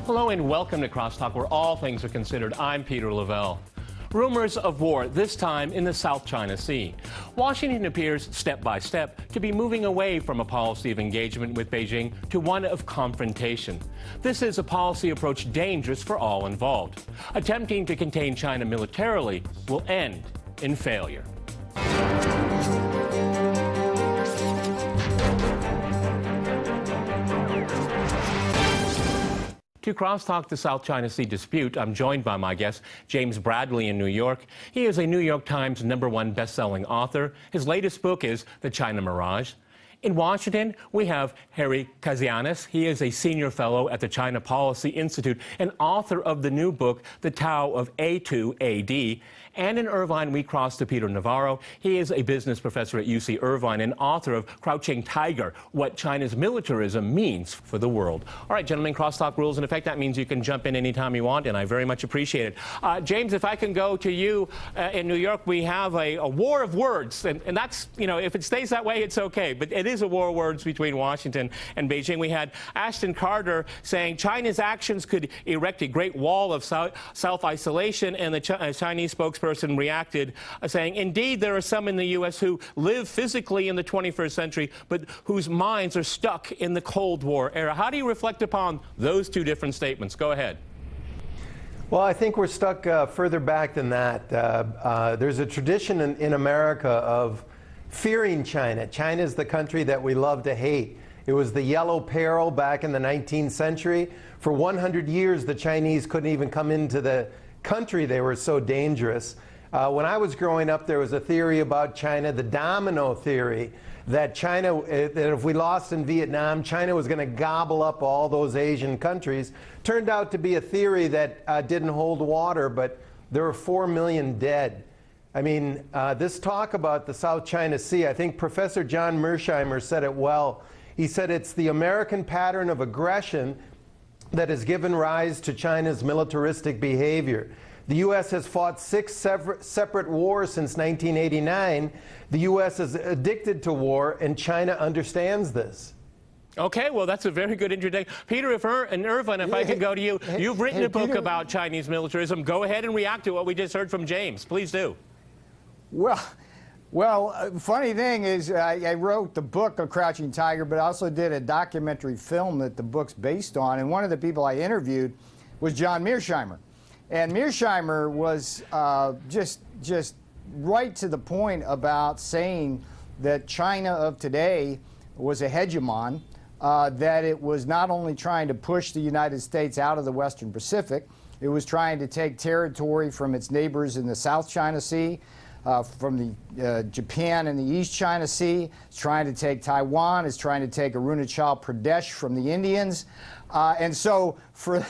Hello and welcome to CrossTalk, where all things are considered. I'm Peter Lavelle. Rumors of war, this time in the South China Sea. Washington appears, step by step, to be moving away from a policy of engagement with Beijing to one of confrontation. This is a policy approach dangerous for all involved. Attempting to contain China militarily will end in failure. To crosstalk the South China Sea dispute, I'm joined by my guest, James Bradley in New York. He is a New York Times #1 best-selling author. His latest book is The China Mirage. In Washington, we have Harry Kazianis. He is a senior fellow at the China Policy Institute and author of the new book, The Tao of A2AD. And in Irvine, we cross to Peter Navarro. He is a business professor at UC Irvine and author of Crouching Tiger, What China's Militarism Means for the World. All right, gentlemen, crosstalk rules in effect. That means you can jump in anytime you want, and I very much appreciate it. James, if I can go to you in New York, we have a war of words, and that's, you know, if it stays that way, it's okay. But it is a war of words between Washington and Beijing. We had Ashton Carter saying China's actions could erect a great wall of self-isolation, and the Chinese spokesperson reacted saying, indeed, there are some in the U.S. who live physically in the 21st century, but whose minds are stuck in the Cold War era. How do you reflect upon those two different statements? Go ahead. Well, I think we're stuck further back than that. There's a tradition in America of fearing China. China is the country that we love to hate. It was the yellow peril back in the 19th century. For 100 years, the Chinese couldn't even come into the country. They were so dangerous. When I was growing up, there was a theory about China, the domino theory, that China, that if we lost in Vietnam, China was going to gobble up all those Asian countries. Turned out to be a theory that didn't hold water, but there were 4 million dead. I mean, this talk about the South China Sea, I think Professor John Mearsheimer said it well. He said it's the American pattern of aggression that has given rise to China's militaristic behavior. The U.S. has fought 6 separate wars since 1989. The U.S. is addicted to war, and China understands this. Okay, well, that's a very good introduction. Peter, and Irvine, if I could go to you. You've written a book about Chinese militarism. Go ahead and react to what we just heard from James. Please do. Well, funny thing is, I wrote the book of Crouching Tiger, but I also did a documentary film that the book's based on, and one of the people I interviewed was John Mearsheimer. And Mearsheimer was just right to the point about saying that China of today was a hegemon, that it was not only trying to push the United States out of the Western Pacific, it was trying to take territory from its neighbors in the South China Sea, from the Japan and the East China Sea. It's trying to take Taiwan. It's trying to take Arunachal Pradesh from the Indians. And so for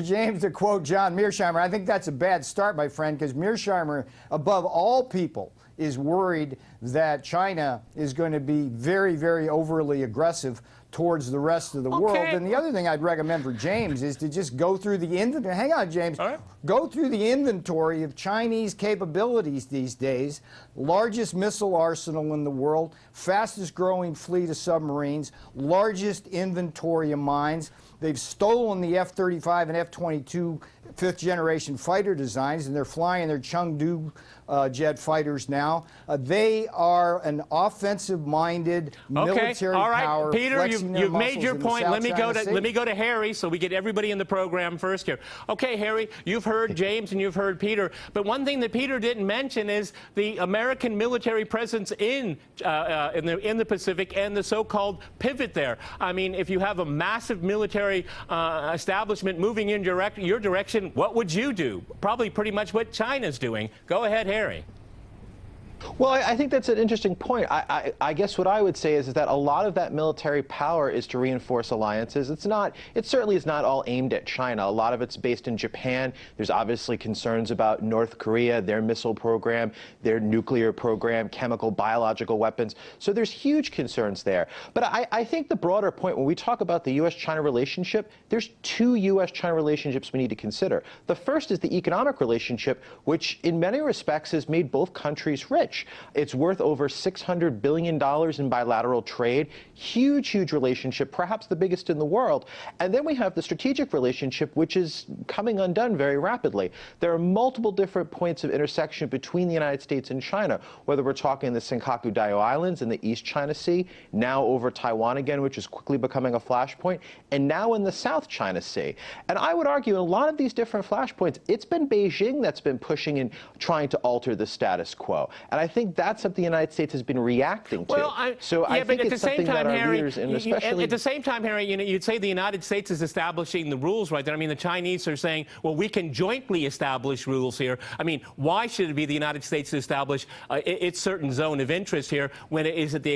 James to quote John Mearsheimer, I think that's a bad start, my friend, because Mearsheimer, above all people, is worried that China is going to be very, very overly aggressive towards the rest of the world. And the other thing I'd recommend for James is to just go through the inventory. Hang on, James. All right. Go through the inventory of Chinese capabilities these days. Largest missile arsenal in the world, fastest growing fleet of submarines, largest inventory of mines. They've stolen the F-35 and F-22 fifth-generation fighter designs, and they're flying their Chengdu jet fighters now. They are an offensive-minded military all right. power. Peter, you've made your point. Let me go to Harry, so we get everybody in the program first here. Okay, Harry, you've heard James and you've heard Peter, but one thing that Peter didn't mention is the American military presence in the Pacific and the so-called pivot there. I mean, if you have a massive military establishment moving in your direction, what would you do? Probably pretty much what China's doing. Go ahead, Harry. Well, I think that's an interesting point. I guess what I would say is that a lot of that military power is to reinforce alliances. It certainly is not all aimed at China. A lot of it's based in Japan. There's obviously concerns about North Korea, their missile program, their nuclear program, chemical, biological weapons. So there's huge concerns there. But I think the broader point, when we talk about the U.S.-China relationship, there's two U.S.-China relationships we need to consider. The first is the economic relationship, which in many respects has made both countries rich. It's worth over $600 billion in bilateral trade. Huge, huge relationship, perhaps the biggest in the world. And then we have the strategic relationship, which is coming undone very rapidly. There are multiple different points of intersection between the United States and China, whether we're talking the Senkaku Diaoyu Islands in the East China Sea, now over Taiwan again, which is quickly becoming a flashpoint, and now in the South China Sea. And I would argue in a lot of these different flashpoints, it's been Beijing that's been pushing and trying to alter the status quo. And I think that's something the United States has been reacting to. Well, I think it's something that our leaders, and especially at the same time, Harry, you'd say the United States is establishing the rules right there. I mean, the Chinese are saying, well, we can jointly establish rules here. I mean, why should it be the United States to establish its certain zone of interest here when it is at the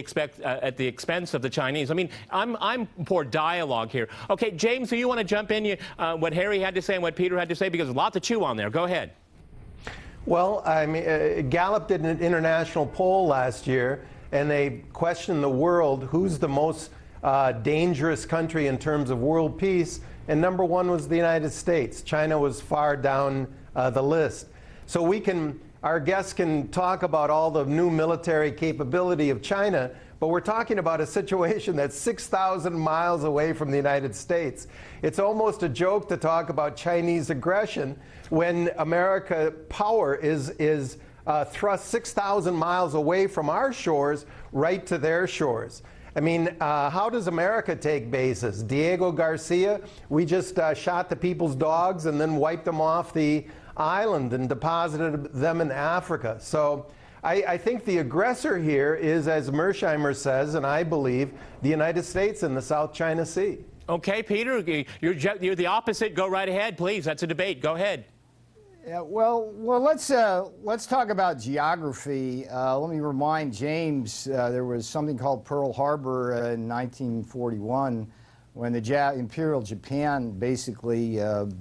expense of the Chinese? I mean, I'm for dialogue here. Okay, James, do you want to jump in? What Harry had to say and what Peter had to say, because there's a lot to chew on there. Go ahead. Well, I mean, Gallup did an international poll last year, and they questioned the world, who's the most dangerous country in terms of world peace, and number one was the United States. China was far down the list. So our guests can talk about all the new military capability of China, but we're talking about a situation that's 6,000 miles away from the United States. It's almost a joke to talk about Chinese aggression when America power is thrust 6,000 miles away from our shores right to their shores. I mean, how does America take bases? Diego Garcia, we just shot the people's dogs and then wiped them off the island and deposited them in Africa. So I think the aggressor here is, as Mearsheimer says, and I believe, the United States and the South China Sea. Okay, Peter, you're the opposite. Go right ahead, please. That's a debate. Go ahead. Yeah, well, let's talk about geography. Let me remind James, there was something called Pearl Harbor in 1941 when the Imperial Japan basically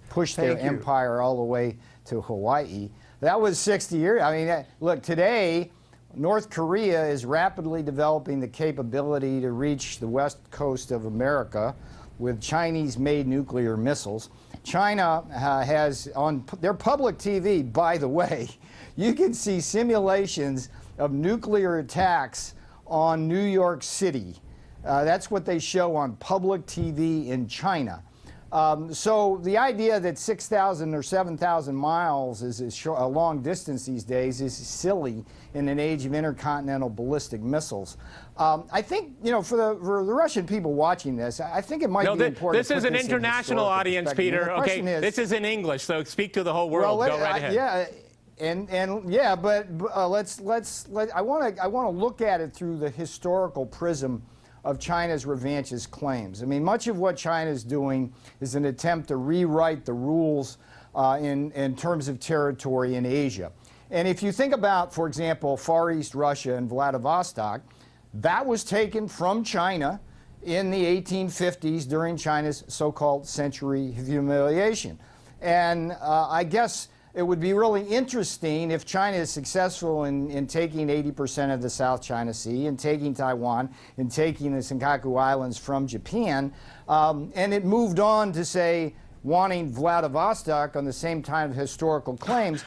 pushed their empire all the way to Hawaii. That was 60 years. I mean, look, today, North Korea is rapidly developing the capability to reach the west coast of America with Chinese-made nuclear missiles. China has, on their public TV, by the way, you can see simulations of nuclear attacks on New York City. That's what they show on public TV in China. So the idea that 6,000 or 7,000 miles is a long distance these days is silly in an age of intercontinental ballistic missiles. I think, for the Russian people watching this, I think it might be important. This is an international audience, Peter. Okay, this is in English, so speak to the whole world. Go right ahead. Yeah. I want to look at it through the historical prism of China's revanchist claims. I mean, much of what China is doing is an attempt to rewrite the rules in terms of territory in Asia. And if you think about, for example, Far East Russia and Vladivostok, that was taken from China in the 1850s during China's so-called century of humiliation. And I guess it would be really interesting if China is successful in taking 80% of the South China Sea and taking Taiwan and taking the Senkaku Islands from Japan, and it moved on to say wanting Vladivostok on the same kind of historical claims.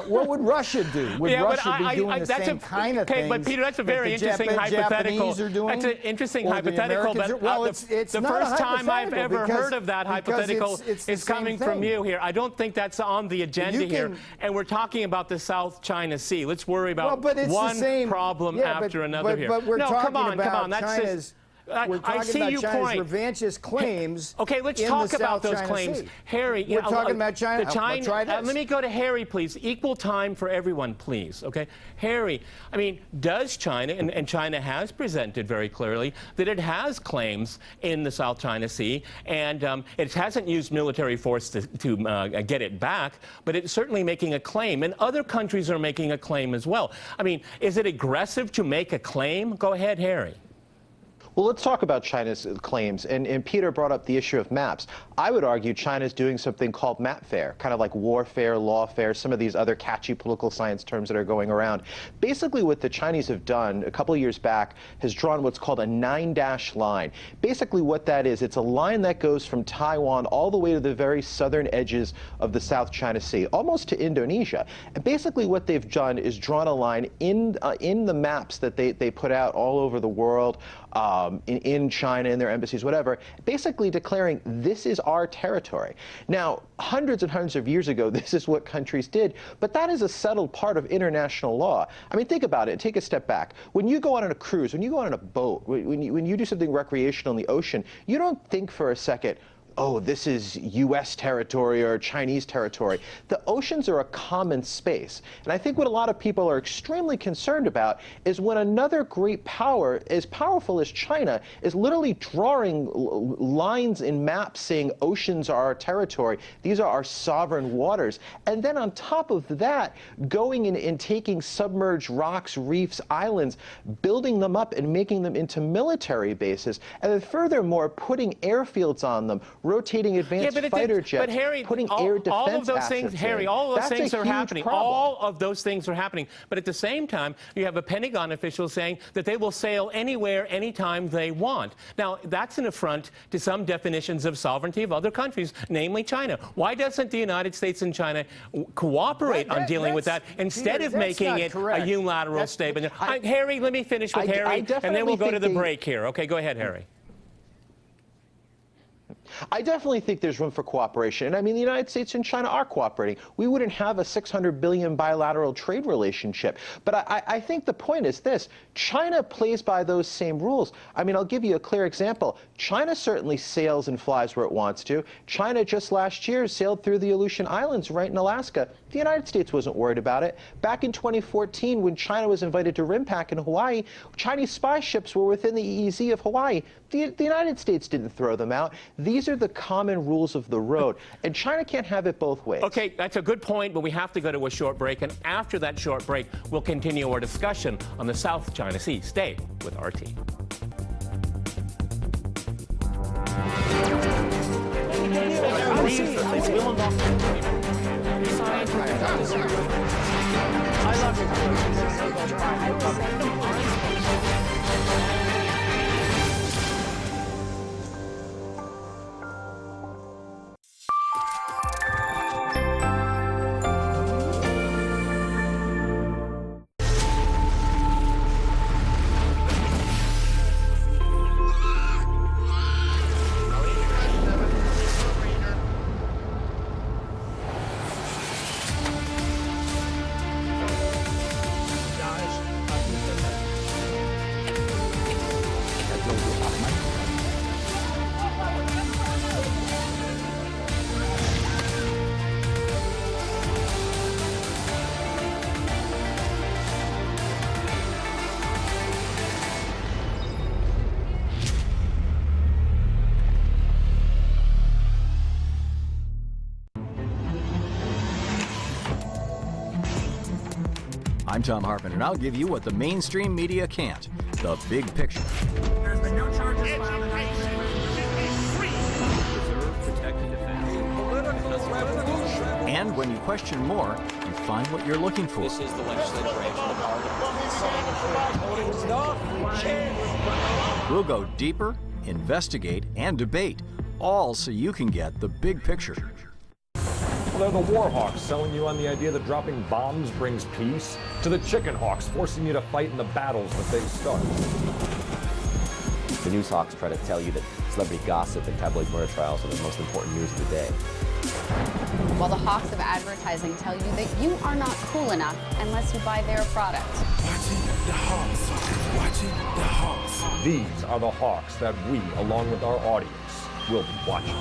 What would Russia do? Would Russia be doing the same kind of things? But Peter, that's a very interesting hypothetical. That's an interesting hypothetical. But the first time I've ever heard of that hypothetical is coming from you here. I don't think that's on the agenda here. And we're talking about the South China Sea. Let's worry about one problem after another here. But we're talking about China's. We're talking see about your China's point. revanchist claims. Okay, let's in talk the about South those China claims. Sea. Harry, We're talking about China. Try this. Let me go to Harry, please. Equal time for everyone, please. Okay, Harry. I mean, does China, and China has presented very clearly that it has claims in the South China Sea, and it hasn't used military force to get it back, but it's certainly making a claim, and other countries are making a claim as well. I mean, is it aggressive to make a claim? Go ahead, Harry. Well, let's talk about China's claims. And Peter brought up the issue of maps. I would argue China's doing something called mapfare, kind of like warfare, lawfare, some of these other catchy political science terms that are going around. Basically, what the Chinese have done a couple of years back has drawn what's called a 9-dash line. Basically, what that is, it's a line that goes from Taiwan all the way to the very southern edges of the South China Sea, almost to Indonesia. And basically, what they've done is drawn a line in the maps that they put out all over the world, in China, in their embassies, whatever, basically declaring this is our territory. Now, hundreds and hundreds of years ago, this is what countries did, but that is a settled part of international law. I mean, think about it. Take a step back. When you go on a cruise, when you go on a boat, when you do something recreational in the ocean, you don't think for a second, oh, this is U.S. territory or Chinese territory. The oceans are a common space. And I think what a lot of people are extremely concerned about is when another great power, as powerful as China, is literally drawing lines in maps saying oceans are our territory, these are our sovereign waters. And then on top of that, going in and taking submerged rocks, reefs, islands, building them up and making them into military bases, and then furthermore, putting airfields on them, rotating advanced fighter jets, but Harry, putting air defense all of those things, assets Harry, in. all of those That's things a are huge happening. problem. All of those things are happening. But at the same time, you have a Pentagon official saying that they will sail anywhere, anytime they want. Now, that's an affront to some definitions of sovereignty of other countries, namely China. Why doesn't the United States and China cooperate on dealing with that instead of making it a unilateral statement? Harry, let me finish with Harry, and then we'll go to the break here. Okay, go ahead, Harry. I definitely think there's room for cooperation. And I mean, the United States and China are cooperating. We wouldn't have a $600 billion bilateral trade relationship. But I think the point is this. China plays by those same rules. I mean, I'll give you a clear example. China certainly sails and flies where it wants to. China just last year sailed through the Aleutian Islands right in Alaska. The United States wasn't worried about it. Back in 2014, when China was invited to RIMPAC in Hawaii, Chinese spy ships were within the EEZ of Hawaii. The United States didn't throw them out. These are the common rules of the road, and China can't have it both ways. Okay, that's a good point, but we have to go to a short break, and after that short break, we'll continue our discussion on the South China Sea. Stay with RT. I'm Tom Harpin, and I'll give you what the mainstream media can't, the big picture. There's been no charges filed against him. Preserve, protect, and defend. And when you question more, you find what you're looking for. This is the legislative branch of the parliament. We'll go deeper, investigate, and debate, all so you can get the big picture. They're the war hawks selling you on the idea that dropping bombs brings peace, to the chicken hawks forcing you to fight in the battles that they start. The news hawks try to tell you that it's celebrity gossip and tabloid murder trials are the most important news of the day. Well, the hawks of advertising tell you that you are not cool enough unless you buy their product. Watching the hawks. Watching the hawks. These are the hawks that we, along with our audience, will be watching.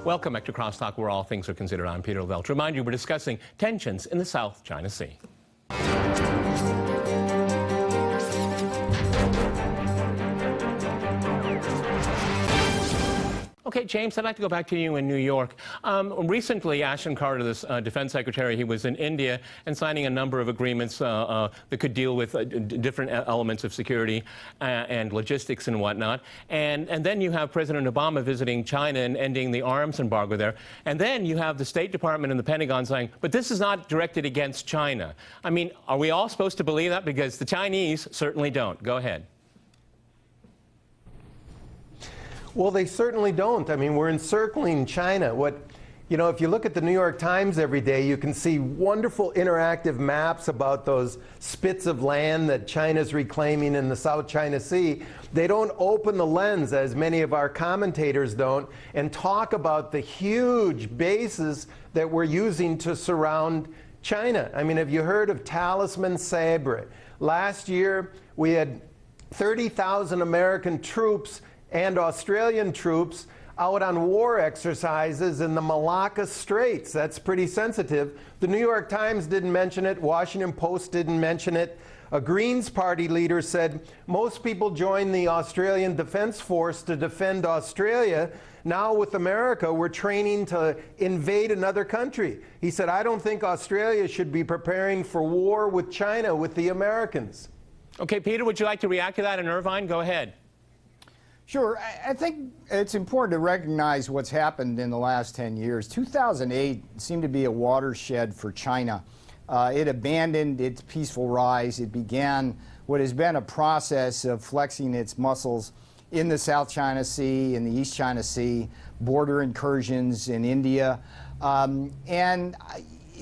Welcome back to Crosstalk, where all things are considered. I'm Peter Lavelle. To remind you, we're discussing tensions in the South China Sea. Okay, James, I'd like to go back to you in New York. Recently, Ashton Carter, this defense secretary, he was in India and signing a number of agreements that could deal with different elements of security and logistics and whatnot. And then you have President Obama visiting China and ending the arms embargo there. And then you have the State Department and the Pentagon saying, but this is not directed against China. I mean, are we all supposed to believe that? Because the Chinese certainly don't. Go ahead. Well, they certainly don't. I mean, we're encircling China. If you look at the New York Times every day, you can see wonderful interactive maps about those spits of land that China's reclaiming in the South China Sea. They don't open the lens, as many of our commentators don't, and talk about the huge bases that we're using to surround China. I mean, have you heard of Talisman Sabre? Last year, we had 30,000 American troops and Australian troops out on war exercises in the Malacca Straits. That's pretty sensitive. The New York Times didn't mention it. Washington Post didn't mention it. A Greens Party leader said most people join the Australian Defence Force to defend Australia. Now with America, we're training to invade another country. He said, I don't think Australia should be preparing for war with China, with the Americans. Okay, Peter, would you like to react to that? And Irvine, go ahead. Sure. I think it's important to recognize what's happened in the last 10 years. 2008 seemed to be a watershed for China. It abandoned its peaceful rise. It began what has been a process of flexing its muscles in the South China Sea, in the East China Sea, border incursions in India.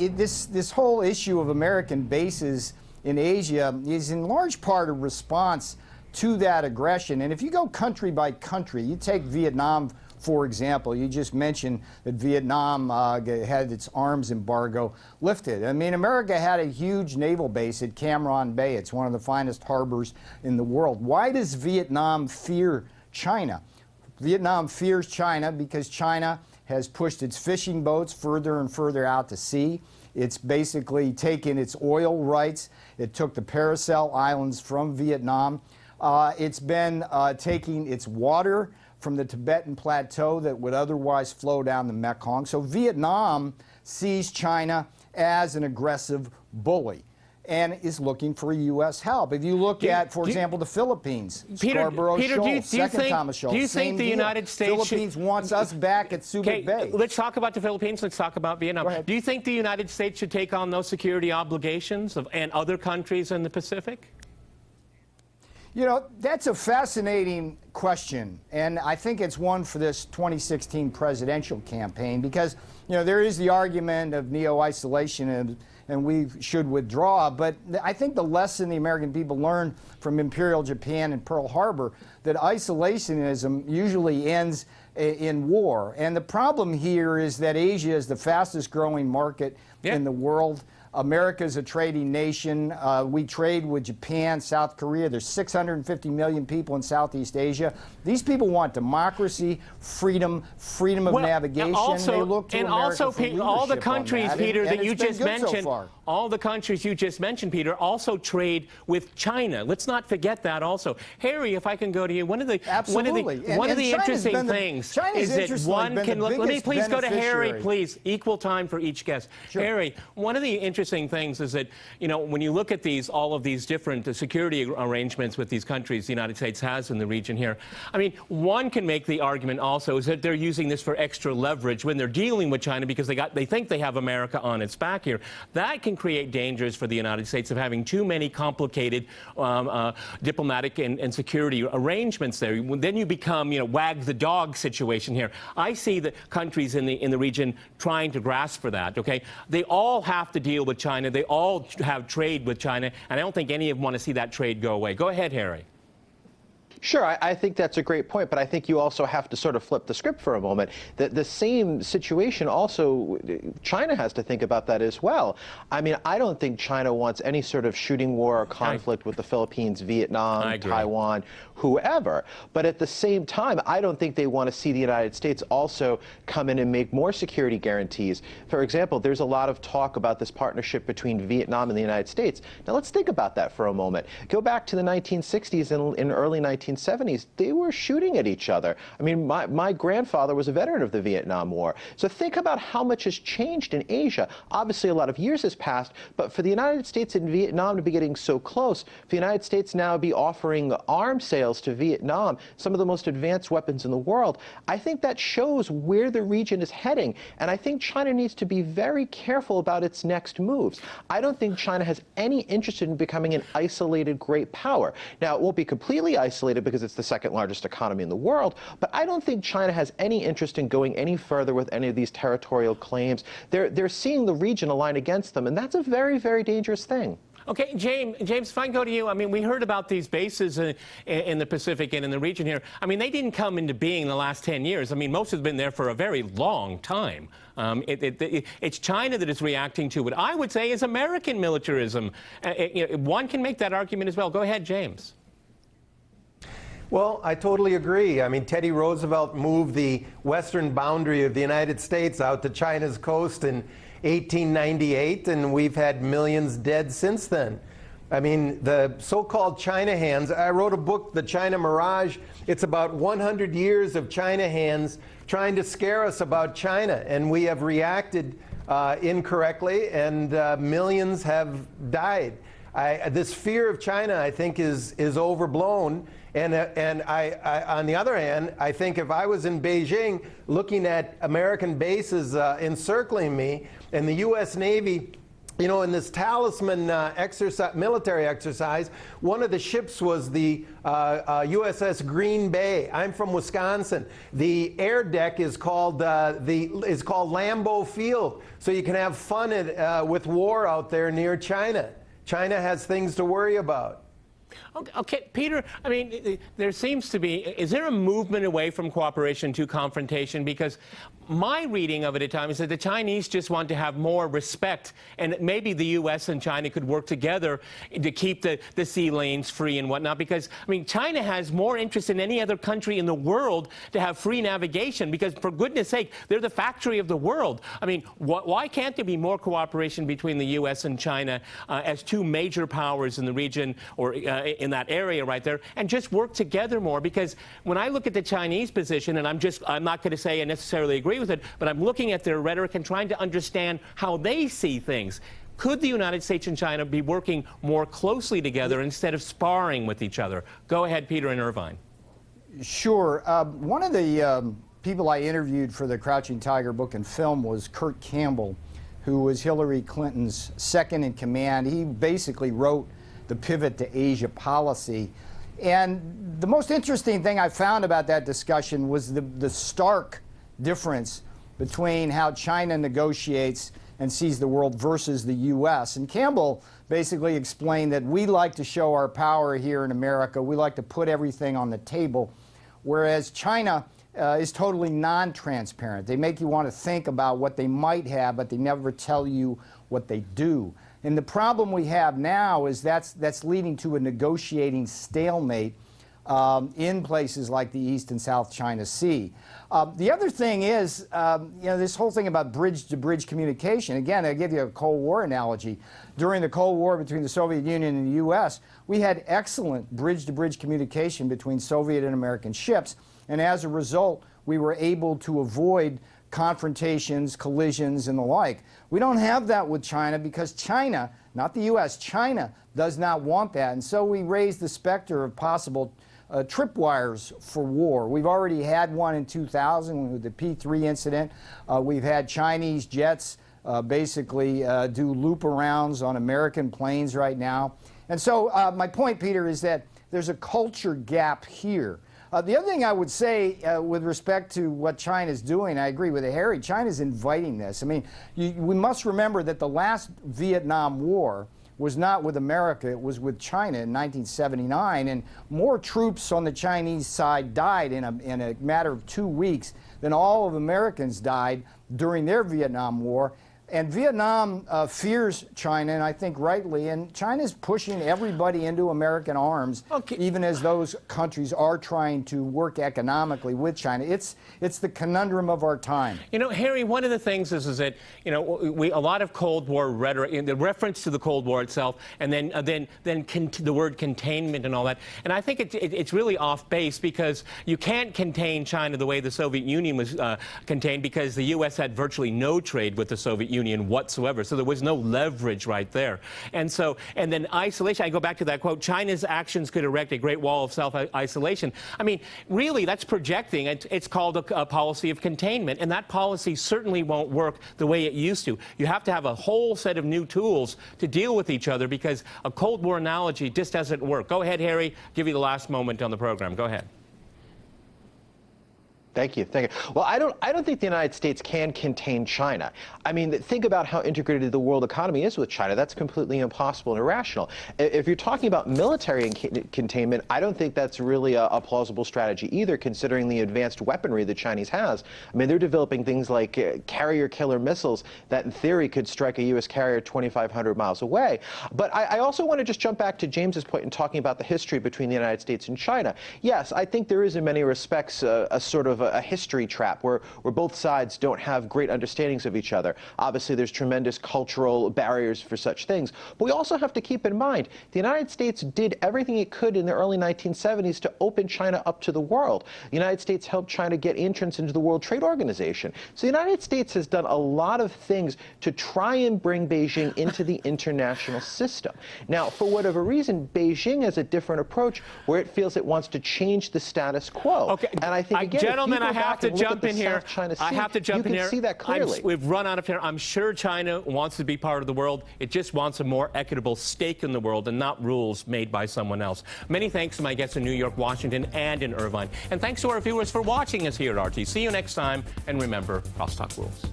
This whole issue of American bases in Asia is in large part a response to that aggression. And if you go country by country, you take Vietnam, for example. You just mentioned that Vietnam had its arms embargo lifted. I mean, America had a huge naval base at Cam Ranh Bay. It's one of the finest harbors in the world. Why does Vietnam fear China? Vietnam fears China because China has pushed its fishing boats further and further out to sea. It's basically taken its oil rights. It took the Paracel Islands from Vietnam. It's been taking its water from the Tibetan Plateau that would otherwise flow down the Mekong. So Vietnam sees China as an aggressive bully and is looking for U.S. help. If you look at, for example, the Philippines, Scarborough Shoal, Second Thomas Shoal, do you think the United States Philippines wants us back at Subic Bay? Let's talk about the Philippines. Let's talk about Vietnam. Do you think the United States should take on those security obligations and other countries in the Pacific? You know, that's a fascinating question, and I think it's one for this 2016 presidential campaign because, you know, there is the argument of neo-isolation and we should withdraw, but I think the lesson the American people learned from Imperial Japan and Pearl Harbor, that isolationism usually ends in war. And the problem here is that Asia is the fastest growing market in the world. America is a trading nation. We trade with Japan, South Korea. There's 650 million people in Southeast Asia. These people want democracy, freedom of navigation. They look to America for leadership all the countries, on that. Peter, that you just mentioned, so all the countries you just mentioned, Peter, also trade with China. Let's not forget that also. Harry, if I can go to you, one of the interesting things is that one can look. Let me please go to Harry, please. Equal time for each guest. Sure. Harry, one of the interesting interesting things is that, you know, when you look at all of these different security arrangements with these countries the United States has in the region here, I mean, one can make the argument also is that they're using this for extra leverage when they're dealing with China because they think they have America on its back here. That can create dangers for the United States of having too many complicated diplomatic and security arrangements there. Then you become, you know, wag the dog situation here. I see the countries in the region trying to grasp for that, okay? They all have to deal with China. They all have trade with China, and I don't think any of them want to see that trade go away. Go ahead, Harry. Sure, I think that's a great point, but I think you also have to sort of flip the script for a moment. The same situation also, China has to think about that as well. I mean, I don't think China wants any sort of shooting war or conflict with the Philippines, Vietnam, Taiwan, whoever. But at the same time, I don't think they want to see the United States also come in and make more security guarantees. For example, there's a lot of talk about this partnership between Vietnam and the United States. Now, let's think about that for a moment. Go back to the 1960s and early 1970s. They were shooting at each other. I mean, my grandfather was a veteran of the Vietnam War. So think about how much has changed in Asia. Obviously, a lot of years has passed, but for the United States and Vietnam to be getting so close, for the United States now be offering arms sales to Vietnam, some of the most advanced weapons in the world, I think that shows where the region is heading. And I think China needs to be very careful about its next moves. I don't think China has any interest in becoming an isolated great power. Now, it won't be completely isolated because it's the second largest economy in the world, but I don't think China has any interest in going any further with any of these territorial claims. They're seeing the region align against them, and that's a very, very dangerous thing. Okay, James, if I can go to you, I mean, we heard about these bases in the Pacific and in the region here. I mean, they didn't come into being in the last 10 years. I mean, most have been there for a very long time. It's China that is reacting to what I would say is American militarism. One can make that argument as well. Go ahead, James. Well, I totally agree. I mean, Teddy Roosevelt moved the western boundary of the United States out to China's coast in 1898, and we've had millions dead since then. I mean, the so-called China hands, I wrote a book, The China Mirage. It's about 100 years of China hands trying to scare us about China, and we have reacted incorrectly, and millions have died. This fear of China, I think, is overblown. And on the other hand, I think if I was in Beijing looking at American bases encircling me and the U.S. Navy, you know, in this talisman military exercise, one of the ships was the USS Green Bay. I'm from Wisconsin. The air deck is called Lambeau Field, so you can have fun with war out there near China. China has things to worry about. Okay, Peter, I mean, there seems to be, is there a movement away from cooperation to confrontation? Because my reading of it at times is that the Chinese just want to have more respect, and maybe the U.S. and China could work together to keep the sea lanes free and whatnot, because, I mean, China has more interest than any other country in the world to have free navigation, because, for goodness sake, they're the factory of the world. I mean, why can't there be more cooperation between the U.S. and China as two major powers in the region, or in that area right there, and just work together more? Because when I look at the Chinese position, and I'm not going to say I necessarily agree with it, but I'm looking at their rhetoric and trying to understand how they see things. Could the United States and China be working more closely together instead of sparring with each other? Go ahead, Peter and Irvine. Sure. One of the people I interviewed for the Crouching Tiger book and film was Kurt Campbell, who was Hillary Clinton's second in command. He basically wrote the Pivot to Asia policy. And the most interesting thing I found about that discussion was the stark difference between how China negotiates and sees the world versus the U.S. And Campbell basically explained that we like to show our power here in America. We like to put everything on the table, whereas China is totally non-transparent. They make you want to think about what they might have, but they never tell you what they do. And the problem we have now is that's leading to a negotiating stalemate in places like the East and South China Sea. The other thing is, this whole thing about bridge-to-bridge communication. Again, I'll give you a Cold War analogy. During the Cold War between the Soviet Union and the U.S., we had excellent bridge-to-bridge communication between Soviet and American ships, and as a result, we were able to avoid confrontations, collisions, and the like. We don't have that with China because China, not the U.S., China does not want that. And so we raise the specter of possible tripwires for war. We've already had one in 2000 with the P-3 incident. We've had Chinese jets basically do loop-arounds on American planes right now. And so my point, Peter, is that there's a culture gap here. The other thing I would say with respect to what China's doing, I agree with Harry, China's inviting this. I mean, we must remember that the last Vietnam War was not with America, it was with China in 1979, and more troops on the Chinese side died in a matter of 2 weeks than all of Americans died during their Vietnam War. And Vietnam fears China, and I think rightly, and China's pushing everybody into American arms, even as those countries are trying to work economically with China. It's the conundrum of our time. You know, Harry, one of the things is that, you know, a lot of Cold War rhetoric, the reference to the Cold War itself, and then the word containment and all that. And I think it's really off base because you can't contain China the way the Soviet Union was contained because the U.S. had virtually no trade with the Soviet Union whatsoever. So there was no leverage right there. And then isolation, I go back to that quote, China's actions could erect a great wall of self-isolation. I mean, really, that's projecting. It's called a policy of containment. And that policy certainly won't work the way it used to. You have to have a whole set of new tools to deal with each other because a Cold War analogy just doesn't work. Go ahead, Harry. Give you the last moment on the program. Go ahead. Thank you. Thank you. Well, I don't think the United States can contain China. I mean, think about how integrated the world economy is with China. That's completely impossible and irrational. If you're talking about military containment, I don't think that's really a plausible strategy either, considering the advanced weaponry the Chinese has. I mean, they're developing things like carrier killer missiles that, in theory, could strike a U.S. carrier 2,500 miles away. But I also want to just jump back to James's point in talking about the history between the United States and China. Yes, I think there is, in many respects, a sort of a history trap where both sides don't have great understandings of each other. Obviously, there's tremendous cultural barriers for such things. But we also have to keep in mind the United States did everything it could in the early 1970s to open China up to the world. The United States helped China get entrance into the World Trade Organization. So the United States has done a lot of things to try and bring Beijing into the international system. Now, for whatever reason, Beijing has a different approach where it feels it wants to change the status quo. Okay, and I think, again, gentlemen, I have to jump in here. I have to jump in here. You can see that clearly. We've run out of time. I'm sure China wants to be part of the world. It just wants a more equitable stake in the world and not rules made by someone else. Many thanks to my guests in New York, Washington, and in Irvine. And thanks to our viewers for watching us here at RT. See you next time. And remember, crosstalk rules.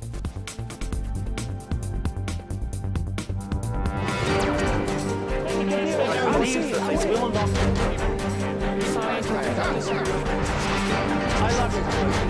I love it.